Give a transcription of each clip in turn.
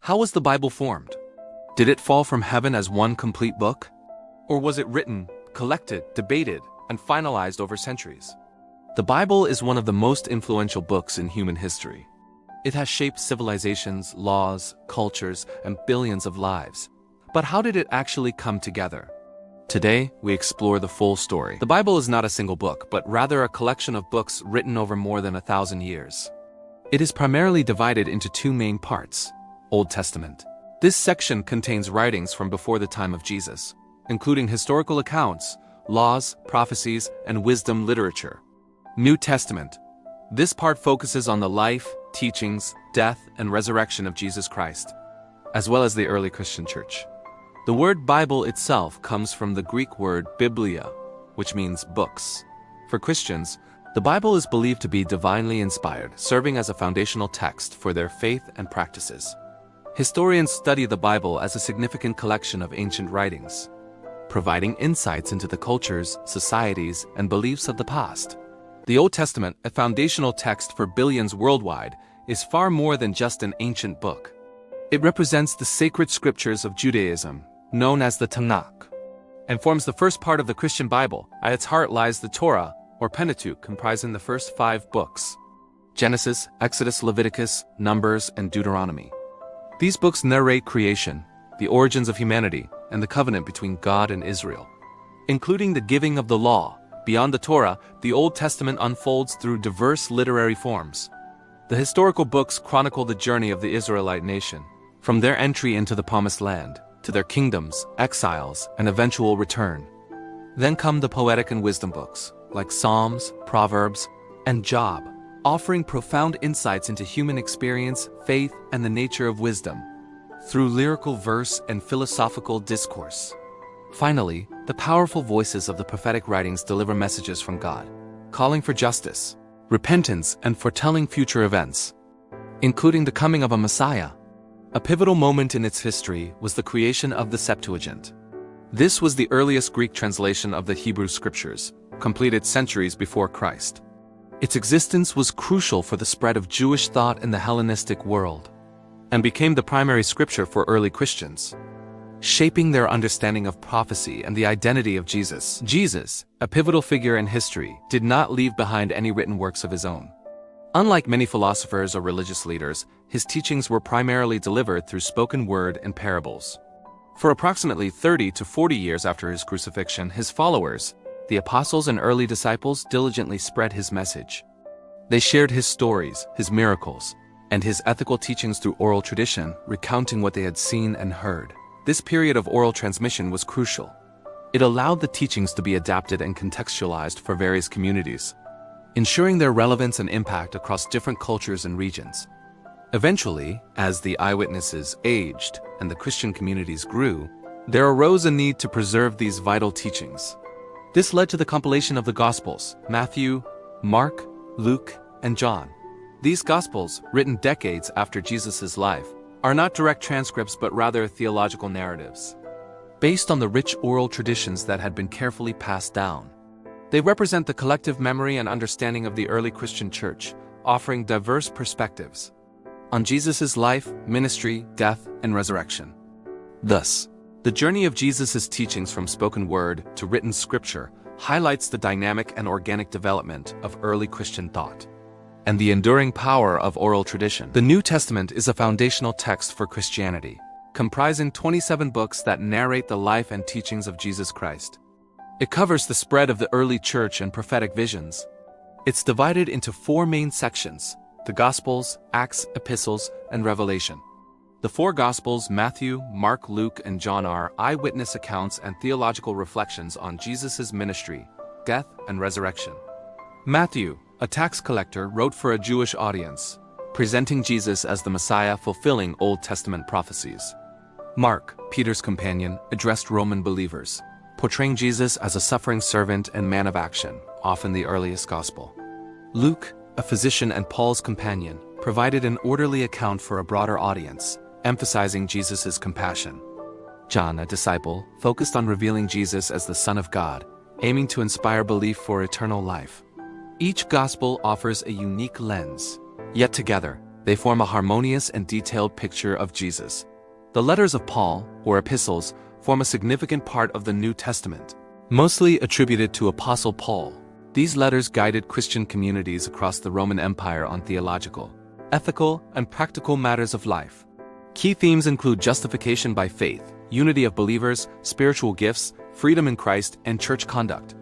How was the Bible formed? Did it fall from heaven as one complete book? Or was it written, collected, debated, and finalized over centuries? The Bible is one of the most influential books in human history. It has shaped civilizations, laws, cultures, and billions of lives. But how did it actually come together? Today, we explore the full story. The Bible is not a single book, but rather a collection of books written over more than 1,000 years. It is primarily divided into two main parts: Old Testament. This section contains writings from before the time of Jesus, including historical accounts, laws, prophecies, and wisdom literature. New Testament. This part focuses on the life, teachings, death, and resurrection of Jesus Christ, as well as the early Christian church. The word Bible itself comes from the Greek word biblia, which means books. For Christians, the Bible is believed to be divinely inspired, serving as a foundational text for their faith and practices. Historians study the Bible as a significant collection of ancient writings, providing insights into the cultures, societies, and beliefs of the past. The Old Testament, a foundational text for billions worldwide, is far more than just an ancient book. It represents the sacred scriptures of Judaism, known as the Tanakh, and forms the first part of the Christian Bible. At its heart lies the Torah, or Pentateuch, comprising the first 5 books: Genesis, Exodus, Leviticus, Numbers, and Deuteronomy. These books narrate creation, the origins of humanity, and the covenant between God and Israel. Including the giving of the law, beyond the Torah, the Old Testament unfolds through diverse literary forms. The historical books chronicle the journey of the Israelite nation, from their entry into the Promised Land, to their kingdoms, exiles, and eventual return. Then come the poetic and wisdom books, like Psalms, Proverbs, and Job, offering profound insights into human experience, faith, and the nature of wisdom, through lyrical verse and philosophical discourse. Finally, the powerful voices of the prophetic writings deliver messages from God, calling for justice, repentance, and foretelling future events, including the coming of a Messiah. A pivotal moment in its history was the creation of the Septuagint. This was the earliest Greek translation of the Hebrew Scriptures, completed centuries before Christ. Its existence was crucial for the spread of Jewish thought in the Hellenistic world, and became the primary scripture for early Christians, shaping their understanding of prophecy and the identity of Jesus. Jesus, a pivotal figure in history, did not leave behind any written works of his own. Unlike many philosophers or religious leaders, his teachings were primarily delivered through spoken word and parables. For approximately 30 to 40 years after his crucifixion, his followers, the apostles and early disciples, diligently spread his message. They shared his stories, his miracles, and his ethical teachings through oral tradition, recounting what they had seen and heard. This period of oral transmission was crucial. It allowed the teachings to be adapted and contextualized for various communities, ensuring their relevance and impact across different cultures and regions. Eventually, as the eyewitnesses aged and the Christian communities grew, there arose a need to preserve these vital teachings. This led to the compilation of the Gospels: Matthew, Mark, Luke, and John. These Gospels, written decades after Jesus' life, are not direct transcripts but rather theological narratives, based on the rich oral traditions that had been carefully passed down. They represent the collective memory and understanding of the early Christian church, offering diverse perspectives on Jesus' life, ministry, death, and resurrection. Thus, the journey of Jesus' teachings from spoken word to written scripture highlights the dynamic and organic development of early Christian thought and the enduring power of oral tradition. The New Testament is a foundational text for Christianity, comprising 27 books that narrate the life and teachings of Jesus Christ. It covers the spread of the early church and prophetic visions. It's divided into 4 main sections: the Gospels, Acts, Epistles, and Revelation. The 4 Gospels, Matthew, Mark, Luke, and John, are eyewitness accounts and theological reflections on Jesus' ministry, death, and resurrection. Matthew, a tax collector, wrote for a Jewish audience, presenting Jesus as the Messiah, fulfilling Old Testament prophecies. Mark, Peter's companion, addressed Roman believers, portraying Jesus as a suffering servant and man of action, often the earliest gospel. Luke, a physician and Paul's companion, provided an orderly account for a broader audience, emphasizing Jesus' compassion. John, a disciple, focused on revealing Jesus as the Son of God, aiming to inspire belief for eternal life. Each gospel offers a unique lens, yet together, They form a harmonious and detailed picture of Jesus. The letters of Paul, or epistles, form a significant part of the New Testament, mostly attributed to Apostle Paul. These letters guided Christian communities across the Roman Empire on theological, ethical, and practical matters of life. Key themes include justification by faith, unity of believers, spiritual gifts, freedom in Christ, and church conduct.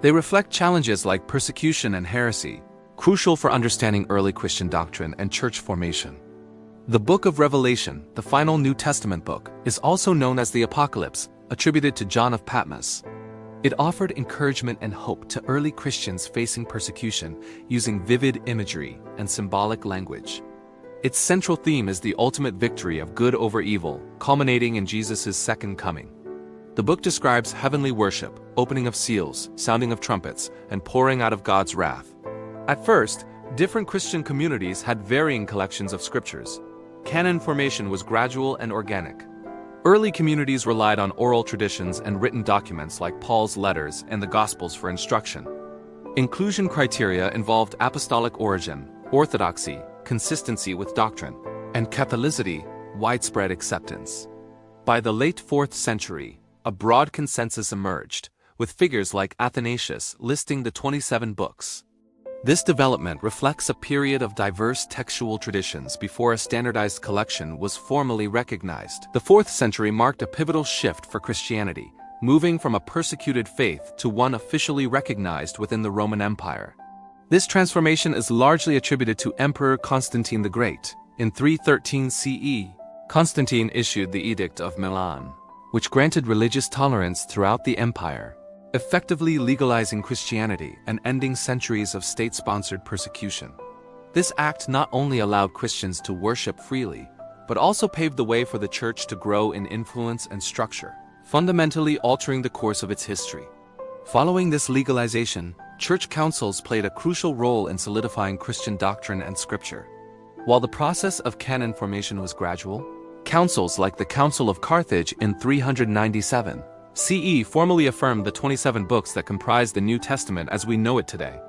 They reflect challenges like persecution and heresy, crucial for understanding early Christian doctrine and church formation. The Book of Revelation, the final New Testament book, is also known as the Apocalypse, attributed to John of Patmos. It offered encouragement and hope to early Christians facing persecution, using vivid imagery and symbolic language. Its central theme is the ultimate victory of good over evil, culminating in Jesus' second coming. The book describes heavenly worship, opening of seals, sounding of trumpets, and pouring out of God's wrath. At first, different Christian communities had varying collections of scriptures. Canon formation was gradual and organic. Early communities relied on oral traditions and written documents like Paul's letters and the Gospels for instruction. Inclusion criteria involved apostolic origin, orthodoxy, consistency with doctrine, and Catholicity, widespread acceptance. By the late 4th century, a broad consensus emerged, with figures like Athanasius listing the 27 books. This development reflects a period of diverse textual traditions before a standardized collection was formally recognized. The 4th century marked a pivotal shift for Christianity, moving from a persecuted faith to one officially recognized within the Roman Empire. This transformation is largely attributed to Emperor Constantine the Great. In 313 CE, Constantine issued the Edict of Milan, which granted religious tolerance throughout the empire, effectively legalizing Christianity and ending centuries of state-sponsored persecution. This act not only allowed Christians to worship freely, but also paved the way for the church to grow in influence and structure, fundamentally altering the course of its history. Following this legalization, church councils played a crucial role in solidifying Christian doctrine and scripture. While the process of canon formation was gradual, councils like the Council of Carthage in 397 CE formally affirmed the 27 books that comprise the New Testament as we know it today.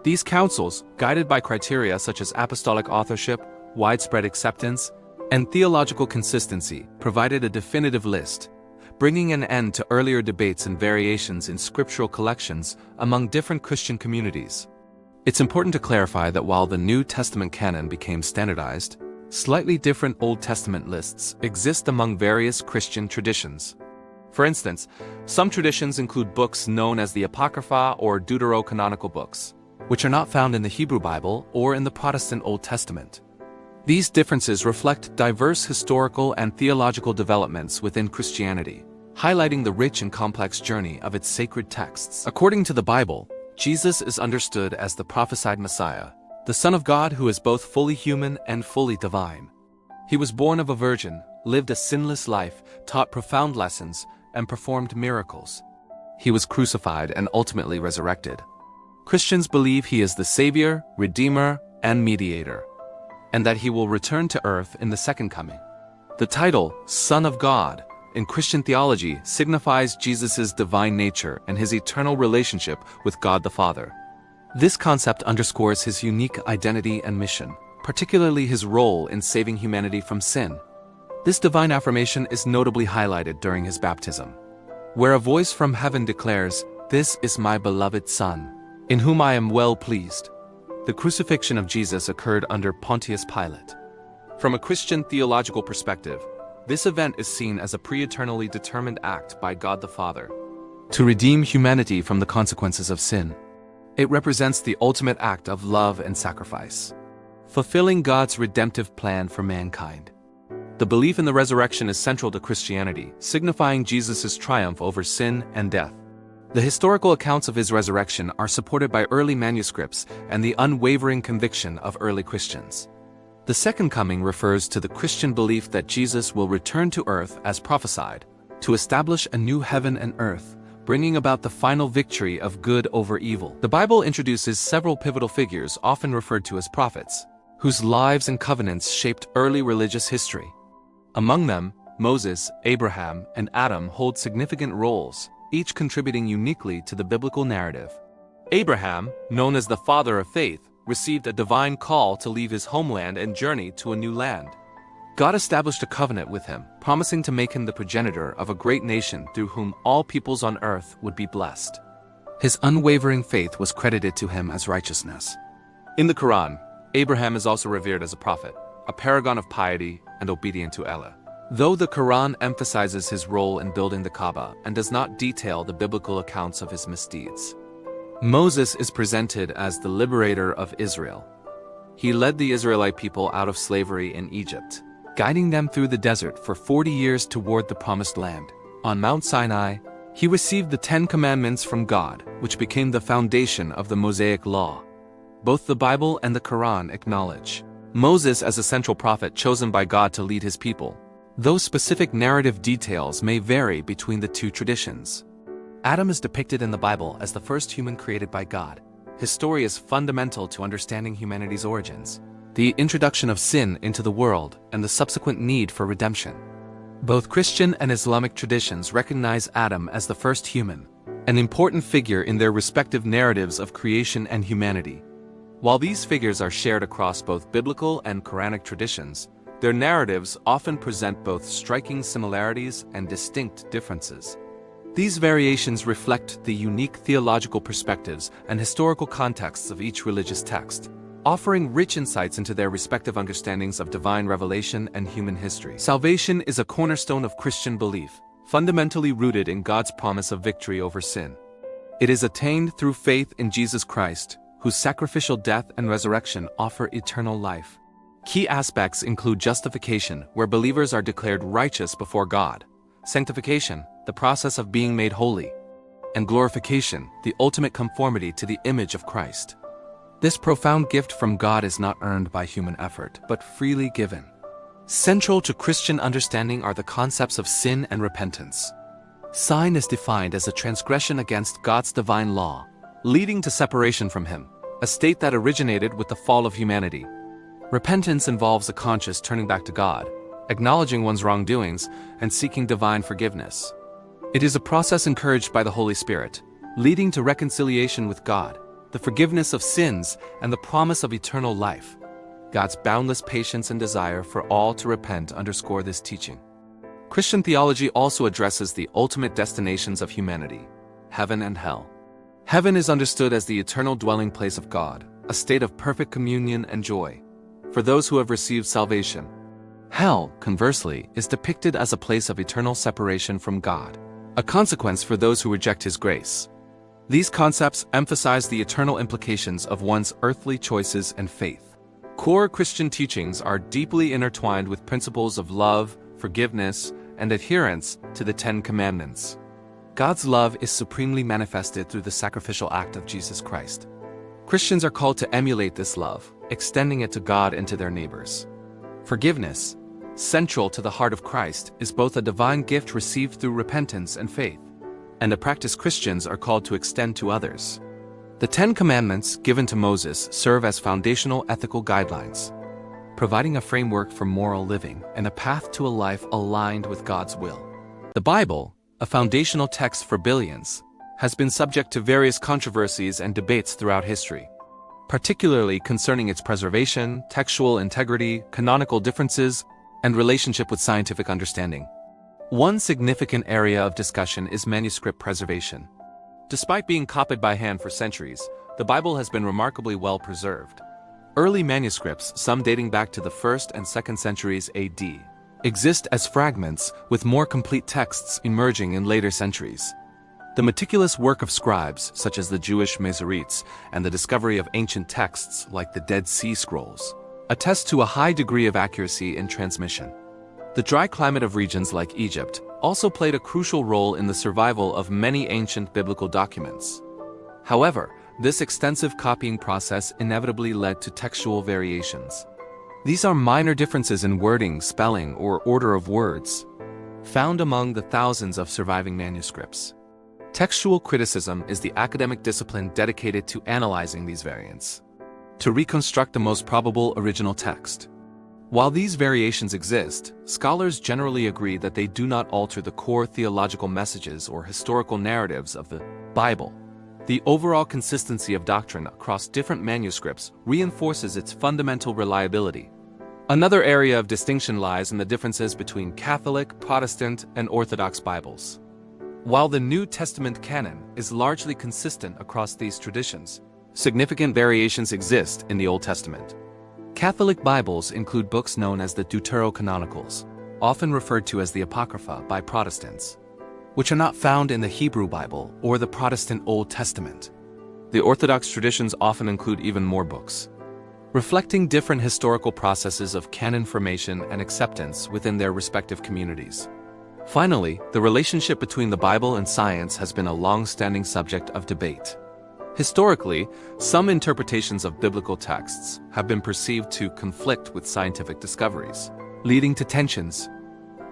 These councils, guided by criteria such as apostolic authorship, widespread acceptance, and theological consistency, provided a definitive list, bringing an end to earlier debates and variations in scriptural collections among different Christian communities. It's important to clarify that while the New Testament canon became standardized, slightly different Old Testament lists exist among various Christian traditions. For instance, some traditions include books known as the Apocrypha or Deuterocanonical books, which are not found in the Hebrew Bible or in the Protestant Old Testament. These differences reflect diverse historical and theological developments within Christianity, highlighting the rich and complex journey of its sacred texts. According to the Bible, Jesus is understood as the prophesied Messiah, the Son of God who is both fully human and fully divine. He was born of a virgin, lived a sinless life, taught profound lessons, and performed miracles. He was crucified and ultimately resurrected. Christians believe he is the Savior, Redeemer, and Mediator, and that he will return to earth in the second coming. The title, Son of God, in Christian theology signifies Jesus' divine nature and his eternal relationship with God the Father. This concept underscores his unique identity and mission, particularly his role in saving humanity from sin. This divine affirmation is notably highlighted during his baptism, where a voice from heaven declares, "This is my beloved Son, in whom I am well pleased." The crucifixion of Jesus occurred under Pontius Pilate. From a Christian theological perspective, this event is seen as a pre-eternally determined act by God the Father to redeem humanity from the consequences of sin. It represents the ultimate act of love and sacrifice, fulfilling God's redemptive plan for mankind. The belief in the resurrection is central to Christianity, signifying Jesus' triumph over sin and death. The historical accounts of his resurrection are supported by early manuscripts and the unwavering conviction of early Christians. The second coming refers to the Christian belief that Jesus will return to earth as prophesied, to establish a new heaven and earth, bringing about the final victory of good over evil. The Bible introduces several pivotal figures often referred to as prophets, whose lives and covenants shaped early religious history. Among them, Moses, Abraham, and Adam hold significant roles, each contributing uniquely to the biblical narrative. Abraham, known as the father of faith, received a divine call to leave his homeland and journey to a new land. God established a covenant with him, promising to make him the progenitor of a great nation through whom all peoples on earth would be blessed. His unwavering faith was credited to him as righteousness. In the Quran, Abraham is also revered as a prophet, a paragon of piety and obedient to Allah. Though the Quran emphasizes his role in building the Kaaba and does not detail the biblical accounts of his misdeeds, Moses is presented as the liberator of Israel. He led the Israelite people out of slavery in Egypt, guiding them through the desert for 40 years toward the Promised Land. On Mount Sinai, he received the 10 Commandments from God, which became the foundation of the Mosaic Law. Both the Bible and the Quran acknowledge Moses as a central prophet chosen by God to lead his people, though specific narrative details may vary between the two traditions. Adam is depicted in the Bible as the first human created by God. His story is fundamental to understanding humanity's origins, the introduction of sin into the world, and the subsequent need for redemption. Both Christian and Islamic traditions recognize Adam as the first human, an important figure in their respective narratives of creation and humanity. While these figures are shared across both biblical and Quranic traditions, their narratives often present both striking similarities and distinct differences. These variations reflect the unique theological perspectives and historical contexts of each religious text, offering rich insights into their respective understandings of divine revelation and human history. Salvation is a cornerstone of Christian belief, fundamentally rooted in God's promise of victory over sin. It is attained through faith in Jesus Christ, whose sacrificial death and resurrection offer eternal life. Key aspects include justification, where believers are declared righteous before God; sanctification, the process of being made holy; and glorification, the ultimate conformity to the image of Christ. This profound gift from God is not earned by human effort, but freely given. Central to Christian understanding are the concepts of sin and repentance. Sin is defined as a transgression against God's divine law, leading to separation from Him, a state that originated with the fall of humanity. Repentance involves a conscious turning back to God, acknowledging one's wrongdoings, and seeking divine forgiveness. It is a process encouraged by the Holy Spirit, leading to reconciliation with God, the forgiveness of sins, and the promise of eternal life. God's boundless patience and desire for all to repent underscore this teaching. Christian theology also addresses the ultimate destinations of humanity: heaven and hell. Heaven is understood as the eternal dwelling place of God, a state of perfect communion and joy for those who have received salvation. Hell, conversely, is depicted as a place of eternal separation from God, a consequence for those who reject His grace. These concepts emphasize the eternal implications of one's earthly choices and faith. Core Christian teachings are deeply intertwined with principles of love, forgiveness, and adherence to the 10 Commandments. God's love is supremely manifested through the sacrificial act of Jesus Christ. Christians are called to emulate this love, extending it to God and to their neighbors. Forgiveness, central to the heart of Christ, is both a divine gift received through repentance and faith, and a practice Christians are called to extend to others. The 10 Commandments given to Moses serve as foundational ethical guidelines, providing a framework for moral living and a path to a life aligned with God's will. The Bible, a foundational text for billions, has been subject to various controversies and debates throughout history, particularly concerning its preservation, textual integrity, canonical differences, and relationship with scientific understanding. One significant area of discussion is manuscript preservation. Despite being copied by hand for centuries, the Bible has been remarkably well preserved. Early manuscripts, some dating back to the 1st and 2nd centuries AD, exist as fragments, with more complete texts emerging in later centuries. The meticulous work of scribes, such as the Jewish Masoretes, and the discovery of ancient texts like the Dead Sea Scrolls, attest to a high degree of accuracy in transmission. The dry climate of regions like Egypt also played a crucial role in the survival of many ancient biblical documents. However, this extensive copying process inevitably led to textual variations. These are minor differences in wording, spelling, or order of words, found among the thousands of surviving manuscripts. Textual criticism is the academic discipline dedicated to analyzing these variants, to reconstruct the most probable original text. While these variations exist, scholars generally agree that they do not alter the core theological messages or historical narratives of the Bible. The overall consistency of doctrine across different manuscripts reinforces its fundamental reliability. Another area of distinction lies in the differences between Catholic, Protestant, and Orthodox Bibles. While the New Testament canon is largely consistent across these traditions, significant variations exist in the Old Testament. Catholic Bibles include books known as the Deuterocanonicals, often referred to as the Apocrypha by Protestants, which are not found in the Hebrew Bible or the Protestant Old Testament. The Orthodox traditions often include even more books, reflecting different historical processes of canon formation and acceptance within their respective communities. Finally, the relationship between the Bible and science has been a long-standing subject of debate. Historically, some interpretations of biblical texts have been perceived to conflict with scientific discoveries, leading to tensions.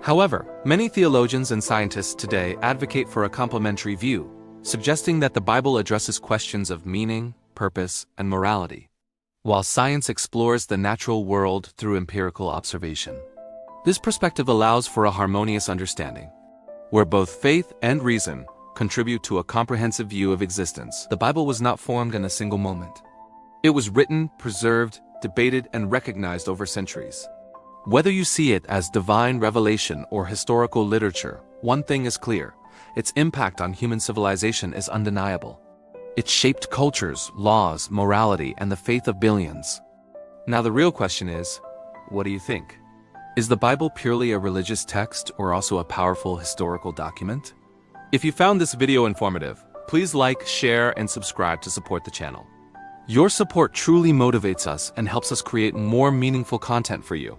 However, many theologians and scientists today advocate for a complementary view, suggesting that the Bible addresses questions of meaning, purpose, and morality, while science explores the natural world through empirical observation. This perspective allows for a harmonious understanding, where both faith and reason contribute to a comprehensive view of existence. The Bible was not formed in a single moment. It was written, preserved, debated, and recognized over centuries. Whether you see it as divine revelation or historical literature, one thing is clear: its impact on human civilization is undeniable. It shaped cultures, laws, morality, and the faith of billions. Now the real question is, what do you think? Is the Bible purely a religious text or also a powerful historical document? If you found this video informative, please like, share, and subscribe to support the channel. Your support truly motivates us and helps us create more meaningful content for you.